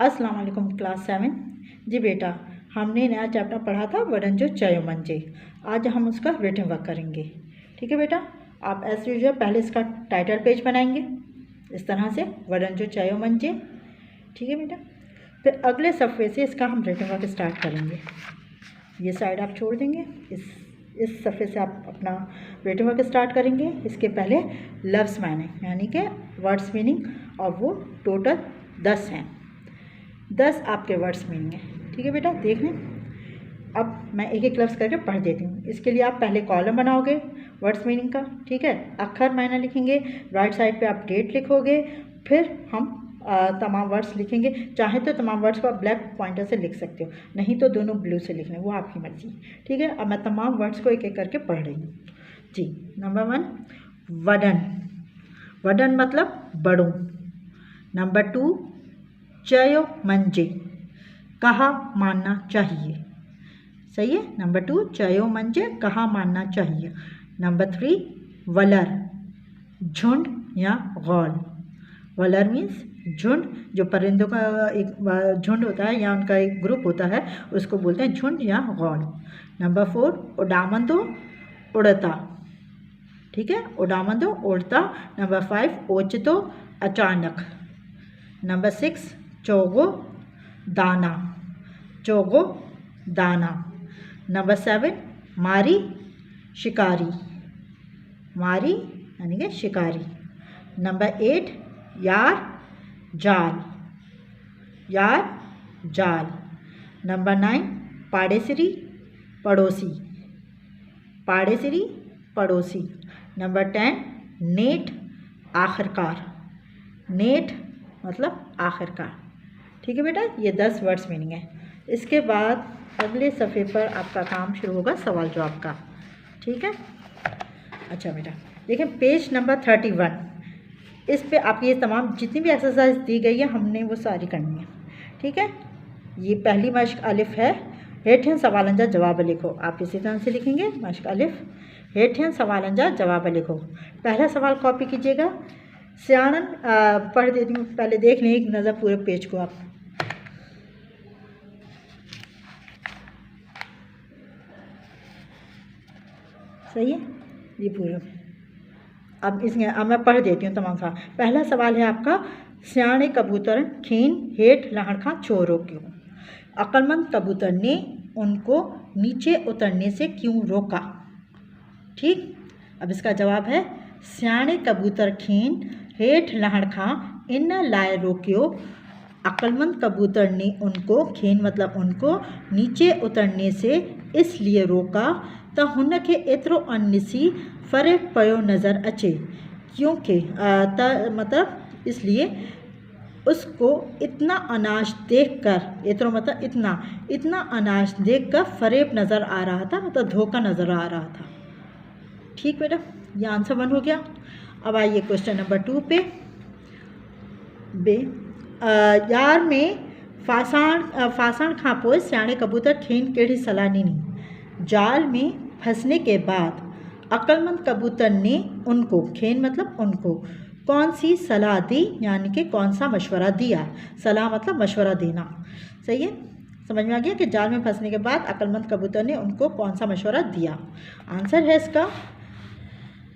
अस्सलाम वालेकुम क्लास 7। जी बेटा, हमने नया चैप्टर पढ़ा था वडंजो चयो मंजे। आज हम उसका रिटन वर्क करेंगे। ठीक है बेटा, आप एज यूजुअल पहले इसका टाइटल पेज बनाएंगे इस तरह से, वडंजो चयो मंजे। ठीक है बेटा, फिर अगले सफ़े से इसका हम रिटन वर्क स्टार्ट करेंगे। ये साइड आप छोड़ देंगे, इस सफ़े से आप अपना रिटन वर्क स्टार्ट करेंगे। इसके पहले लफ्ज़ मायने यानी कि वर्ड्स मीनिंग, और वो टोटल 10 हैं। 10 आपके वर्ड्स मीनिंग है। ठीक है बेटा, देख लें। अब मैं एक एक लफ्ज़ करके पढ़ देती हूँ। इसके लिए आप पहले कॉलम बनाओगे वर्ड्स मीनिंग का। ठीक है, अक्षर मायना लिखेंगे, राइट साइड पे आप डेट लिखोगे, फिर हम तमाम वर्ड्स लिखेंगे। चाहे तो तमाम वर्ड्स को आप ब्लैक पॉइंटर से लिख सकते हो, नहीं तो दोनों ब्लू से लिख लें, वो आपकी मर्जी। ठीक है, अब मैं तमाम वर्ड्स को एक एक करके पढ़ रही हूँ जी। नंबर 1 वडन, वडन मतलब बड़ों। नंबर 2 चयो मंजे, कहा मानना चाहिए। सही है, नंबर 2 चयो मंजे, कहा मानना चाहिए। नंबर 3 वलर, झुंड या गौल। वलर मीन्स झुंड, जो परिंदों का एक झुंड होता है या उनका एक ग्रुप होता है, उसको बोलते हैं झुंड या गौल। नंबर 4 उडामंदो, उड़ता। ठीक है, उडामंदो उड़ता। नंबर 5 ओचितो, अचानक। नंबर 6 चोगो दाना, चोगो दाना। नंबर 7 मारी, शिकारी, मारी यानी कि शिकारी। नंबर 8 यार, जाल, यार जाल। नंबर 9 पाड़ेसरी, पड़ोसी, पाड़ेसरी पड़ोसी। नंबर 10 नेट, आखिरकार, नेट मतलब आखिरकार। ठीक है बेटा, ये 10 वर्ड्स मीनिंग है। इसके बाद अगले सफ़े पर आपका काम शुरू होगा सवाल जवाब का। ठीक है, अच्छा बेटा देखिए पेज नंबर 31, इस पे आपकी ये तमाम जितनी भी एक्सरसाइज दी गई है हमने वो सारी करनी है। ठीक है, ये पहली मश्क अलिफ है, हेठियन सवालंजा जवाब लिखो। आप इसी तरह से लिखेंगे, मश्क अलिफ, हेठियन सवालंजा जवाब लिखो। पहला सवाल कॉपी कीजिएगा। सियाणन पढ़ देती हूँ, पहले देख लें एक नज़र पूरे पेज को आप। सही है, ये पूरा। अब मैं पढ़ देती हूँ तमाम सवाल। पहला सवाल है आपका, सियाणे कबूतर खीन हेठ लहण खां छो रोक्यो। अक्लमंद कबूतर ने उनको नीचे उतरने से क्यों रोका। ठीक, अब इसका जवाब है सियाणे कबूतर खीन हेठ लहण खां इन लाए रोक्यो। अक्लमंद कबूतर ने उनको, खेन मतलब उनको, नीचे उतरने से इसलिए रोका त हुनखे एतिरो अननिसी फ़र्क़ु पियो नज़र अचे, क्योंकि मतलब इसलिए उसको इतना अनाज देखकर, एतिरो मतलब इतना अनाज देखकर फ़रेब नज़र आ रहा था, मतलब धोखा नज़र आ रहा था। ठीक बेटा, ये आंसर 1 हो गया। अब आइए क्वेश्चन नंबर 2 पे। यार में फासाण खां पोइ सियाणे कबूतर खेन कहिड़ी सलाह ॾिनी। जाल में फंसने के बाद अक्लमंद कबूतर ने उनको, खेन मतलब उनको, कौन सी सलाह दी यानी कि कौन सा मशवरा दिया। सलाह मतलब मशवरा देना। सही है, समझ में आ गया कि जाल में फंसने के बाद अक्लमंद कबूतर ने उनको कौन सा मशवरा दिया। आंसर है इसका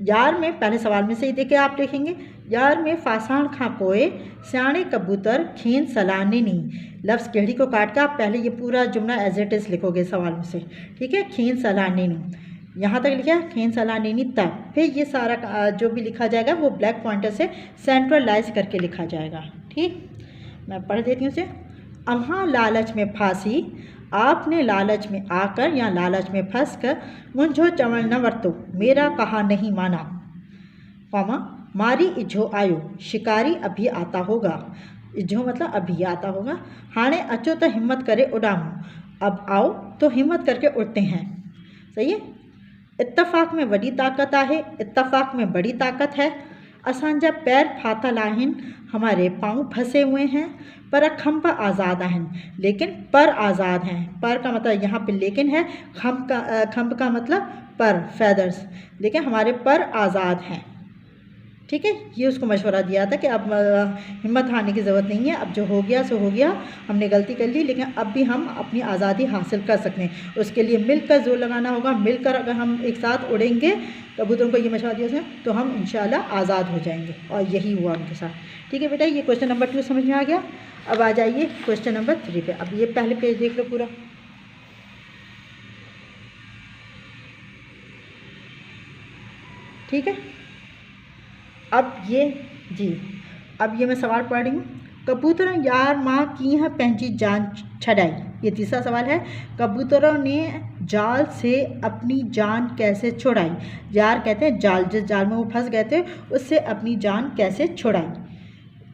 यार में, पहले सवाल में से ही देखे आप लिखेंगे, यार में फासाण खां पोइ सियाणे कबूतर खेन सलाह ॾिनी। लफ्ज़ कहिड़ी को काट कर आप पहले ये पूरा जुमला एज इट इज़ लिखोगे सवाल में से। ठीक है, खेन सलाह ॾिनी, यहाँ तक लिखा खेन सलाह ॾिनी, तब फिर ये सारा जो भी लिखा जाएगा वो ब्लैक पॉइंटर से सेंट्रलाइज करके लिखा जाएगा। ठीक, मैं पढ़ देती हूँ उसे। अम्हा लालच में फांसी, आपने लालच में आकर या लालच में फंस कर मुंझो चवण न वरतो, मेरा कहा नहीं माना। कौमा मारी इझो आयो, शिकारी अभी आता होगा। इझो मतलब अभी आता होगा। हाणे अचो तो हिम्मत करे उड़ाऊं, अब आओ तो हिम्मत करके उड़ते हैं। सही है, इत्तफ़ाक़ में वॾी ताकत आहे, इत्तफ़ाक़ में बड़ी ताकत है। असांजा पैर फाथल आहिनि, हमारे पाँव फंसे हुए हैं, पर खंभ आज़ाद आहिनि, लेकिन पर आज़ाद हैं। पर का मतलब यहाँ पे लेकिन है, खंभ का मतलब पर, फेदर्स, लेकिन हमारे पर आज़ाद हैं। ठीक है, ये उसको मशवरा दिया था कि अब हिम्मत हारने की ज़रूरत नहीं है, अब जो हो गया सो हो गया, हमने गलती कर ली, लेकिन अब भी हम अपनी आज़ादी हासिल कर सकते हैं। उसके लिए मिलकर जोर लगाना होगा, मिलकर अगर हम एक साथ उड़ेंगे, कबूतरों को ये मशवरा दिया उसने, तो हम इंशाल्लाह आज़ाद हो जाएंगे। और यही हुआ उनके साथ। ठीक है बेटा, ये क्वेश्चन नंबर 2 समझ में आ गया। अब आ जाइए क्वेश्चन नंबर 3 पे। अब ये पहले पेज देख लो पूरा। ठीक है, अब ये मैं सवाल पढ़ रही हूँ। कबूतरों यार माँ की है पंहिंजी जान छड़ाई। ये तीसरा सवाल है। कबूतरों ने जाल से अपनी जान कैसे छुड़ाई। यार कहते हैं जाल, जिस जाल में वो फंस गए थे उससे अपनी जान कैसे छुड़ाई।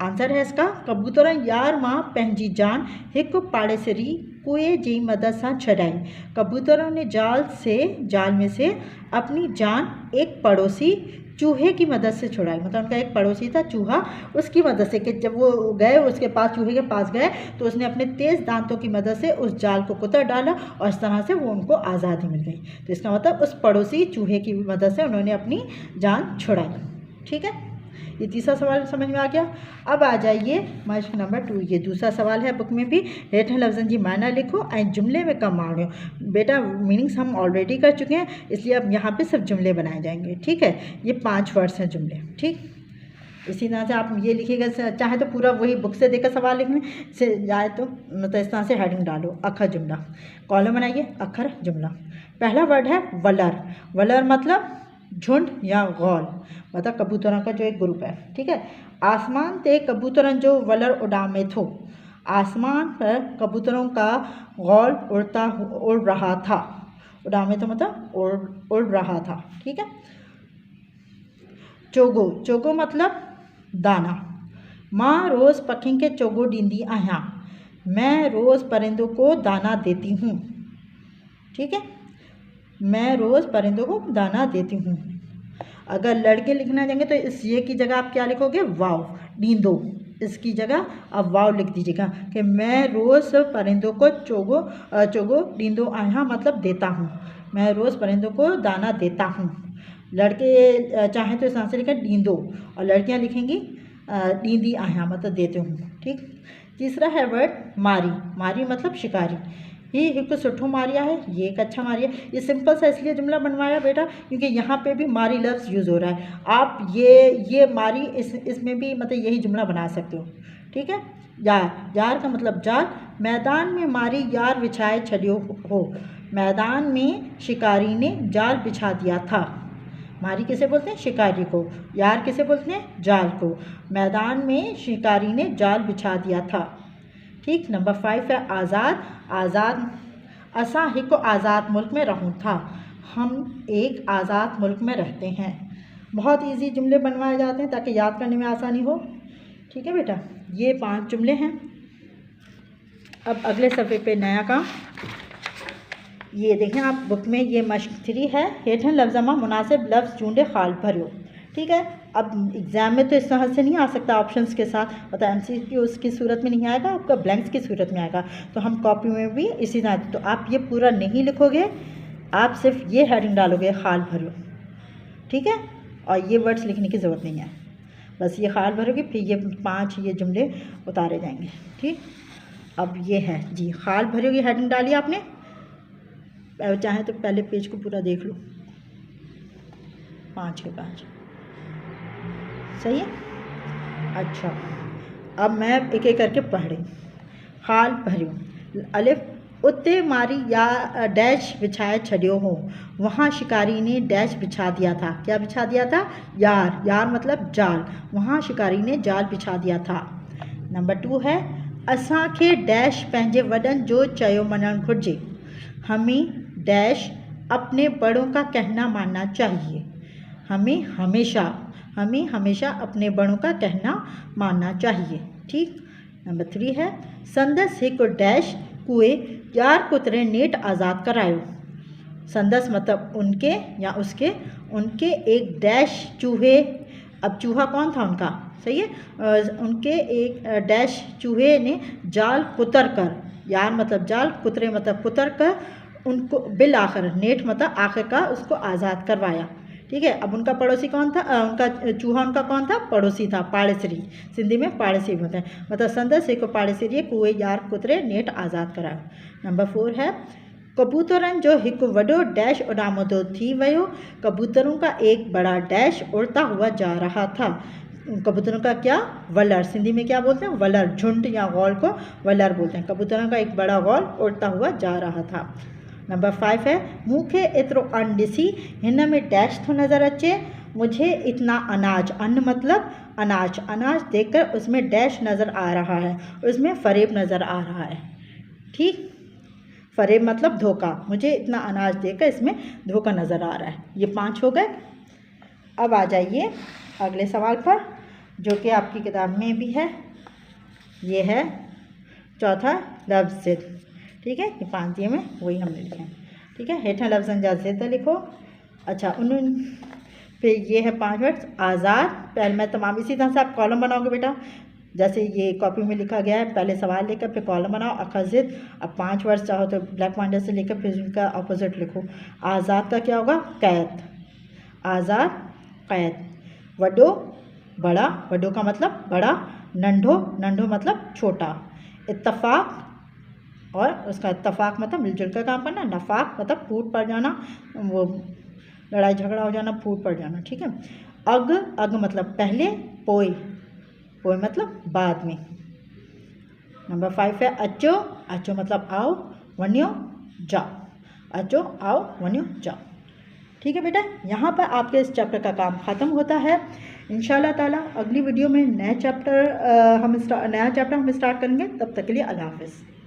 आंसर है इसका, कबूतरों यार माँ पंहिंजी जान हिक पाड़ेसरी कुएं जी मदद से छड़ाई। कबूतरों ने जाल में से अपनी जान एक पड़ोसी चूहे की मदद से छुड़ाई। मतलब उनका एक पड़ोसी था चूहा, उसकी मदद से, कि जब वो गए उसके पास, चूहे के पास गए, तो उसने अपने तेज़ दांतों की मदद से उस जाल को कुतर डाला और इस तरह से वो उनको आज़ादी मिल गई। तो इसका मतलब उस पड़ोसी चूहे की मदद से उन्होंने अपनी जान छुड़ाई। ठीक है, ये तीसरा सवाल समझ में आ गया। अब आ जाइए मश्क नंबर 2। ये दूसरा सवाल है बुक में भी। हेठन लफ्ज़न जी माना लिखो ऐं जुमले में कम माण्यो। बेटा मीनिंग्स हम ऑलरेडी कर चुके हैं, इसलिए अब यहाँ पे सिर्फ जुमले बनाए जाएंगे। ठीक है, ये 5 वर्ड्स हैं जुमले। ठीक, इसी तरह से आप ये लिखिएगा, चाहे तो पूरा वही बुक से देकर सवाल लिखने से जाए तो मतलब इस तरह से हेडिंग डालो, अखर जुमला, कॉलम बनाइए, अखर जुमला। पहला वर्ड है वलर। वलर मतलब झुंड या गौल, मतलब कबूतरों का जो एक ग्रुप है। ठीक है, आसमान ते कबूतरन जो वलर उड़ामे थो। आसमान पर कबूतरों का गौल उड़ रहा था। उड़ामे तो मतलब उड़ रहा था। ठीक है, चोगो, चोगो मतलब दाना। माँ रोज़ पखिन के चोगो डींदी आहियां। मैं रोज़ परिंदों को दाना देती हूँ। ठीक है, मैं रोज़ परिंदों को दाना देती हूँ। अगर लड़के लिखना चाहेंगे तो इस ये की जगह आप क्या लिखोगे, वाव, डींदो, इसकी जगह आप वाव लिख दीजिएगा कि मैं रोज़ परिंदों को चोगो डींदो आया, मतलब देता हूँ। मैं रोज़ परिंदों को दाना देता हूँ। लड़के चाहें तो इस तरह से लिखें डींदो, और लड़कियाँ लिखेंगी डींदी आया, मतलब देते हूँ। ठीक, तीसरा है वर्ड मारी। मारी मतलब शिकारी। ये एक सुठो मारिया है, ये एक अच्छा मारिया। ये सिंपल सा इसलिए जुमला बनवाया बेटा क्योंकि यहाँ पे भी मारी लफ्ज़ यूज़ हो रहा है। आप ये मारी इसमें भी मतलब यही जुमला बना सकते हो। ठीक है, यार का मतलब जाल। मैदान में मारी यार बिछाए छड़ियो हो। मैदान में शिकारी ने जाल बिछा दिया था। मारी किसे बोलते हैं, शिकारी को। यार किसे बोलते हैं, जाल को। मैदान में शिकारी ने जाल बिछा दिया था। ठीक, नंबर 5 है आज़ाद। आज़ाद, असां हिक आज़ाद मुल्क में रहूं था। हम एक आज़ाद मुल्क में रहते हैं। बहुत इजी जुमले बनवाए जाते हैं ताकि याद करने में आसानी हो। ठीक है बेटा, ये 5 जुमले हैं। अब अगले सफ़े पे नया काम। ये देखें आप बुक में, ये मश्क 3 है। हेठन लफ्ज़मा मुनासिब लफ्ज़ चूंडे खाल भरियो। ठीक है, अब एग्ज़ाम में तो इस तरह से नहीं आ सकता ऑप्शंस के साथ, मतलब MCQ उसकी सूरत में नहीं आएगा, आपका ब्लैंक्स की सूरत में आएगा। तो हम कॉपी में भी इसी तरह, तो आप ये पूरा नहीं लिखोगे, आप सिर्फ ये हेडिंग डालोगे खाल भरो। ठीक है, और ये वर्ड्स लिखने की ज़रूरत नहीं है, बस ये खाल भरोगे, फिर ये 5 ये जुमले उतारे जाएंगे। ठीक, अब ये है जी खाल भरोगे, हेडिंग डाली आपने। चाहे तो पहले पेज को पूरा देख लो, 5 के 5 सही है। अच्छा, अब मैं एक एक करके पढ़ रही। खाल भरियो, अलिफ उत्ते मारी या डैश बिछाए छड़ियो हो। वहाँ शिकारी ने डैश बिछा दिया था। क्या बिछा दिया था, यार। यार मतलब जाल। वहाँ शिकारी ने जाल बिछा दिया था। नंबर 2 है असांखे डैश पंहिंजे वॾनि जो चयो मञणु घुरिजे। हमें डैश अपने बड़ों का कहना मानना चाहिए। हमें हमेशा अपने बड़ों का कहना मानना चाहिए। ठीक, नंबर 3 है संदस हिक डैश कुए यार कुतरे नेट आज़ाद करायो। संदस मतलब उनके या उसके, उनके एक डैश चूहे। अब चूहा कौन था उनका, सही है, उनके एक डैश चूहे ने जाल कुतर कर, यार मतलब जाल, कुतरे मतलब कुतर कर, उनको बिल आखिर, नेट मतलब आखिरकार उसको आज़ाद करवाया। ठीक है। अब उनका पड़ोसी कौन था? उनका चूहा उनका कौन था? पड़ोसी था, पाड़ेसरी। सिंधी में पाड़ेसरी बोलते हैं। मतलब संदसि को पाड़ेसरीअ कुए यार कुतरे नेठ आज़ाद करायो। नंबर 4 है कबूतरन जो एक वडो डैश उड़ामदो थी वयो। कबूतरों का एक बड़ा डैश उड़ता हुआ जा रहा था। कबूतरों का क्या? वलर। सिंधी में क्या बोलते हैं? वलर। झुंड या गौल को वलर बोलते हैं। कबूतरों का एक बड़ा गौल उड़ता हुआ जा रहा था। नंबर 5 है मूंखे एतिरो अन्न ॾिसी हिन में डैश थो नज़र अचे। मुझे इतना अनाज, अन्न मतलब अनाज, अनाज देखकर उसमें डैश नज़र आ रहा है, उसमें फरेब नज़र आ रहा है। ठीक, फरेब मतलब धोखा। मुझे इतना अनाज देखकर इसमें धोखा नज़र आ रहा है। ये 5 हो गए। अब आ जाइए अगले सवाल पर, जो कि आपकी किताब में भी है। ये है चौथा लफ्ज़ ज़िद। ठीक है, ये 5 दिए में वही हमने लिखे हैं। ठीक है, हेठा लफ्ज़न जा ज़िद लिखो। अच्छा, फिर ये है 5 वर्ड्स आज़ाद। पहले मैं तमाम इसी तरह से आप कॉलम बनाओगे बेटा, जैसे ये कॉपी में लिखा गया है। पहले सवाल लेकर फिर कॉलम बनाओ, अखर ज़िद। अब 5 वर्ड्स चाहो तो ब्लैक पॉइंटर से लेकर फिर उनका अपोजिट लिखो। आज़ाद का क्या होगा? कैद। आज़ाद, कैद। वडो, बड़ा। वडो का मतलब बड़ा। नंढो, नंढो मतलब छोटा। इत्तफाक, और उसका इत्तफाक मतलब मिलजुल कर काम करना। नफाक मतलब फूट पड़ जाना, वो लड़ाई झगड़ा हो जाना, फूट पड़ जाना। ठीक है। अग, अग मतलब पहले। पोई, पोई मतलब बाद में। नंबर 5 है अचो। अचो मतलब आओ। वन्यो, जाओ। अचो, आओ, वन्यो, जाओ। ठीक है बेटा, यहाँ पर आपके इस चैप्टर का काम ख़त्म होता है। इंशाल्लाह ताला अगली वीडियो में नया चैप्टर हम स्टार्ट करेंगे। तब तक के लिए अल्लाह हाफ़िज़।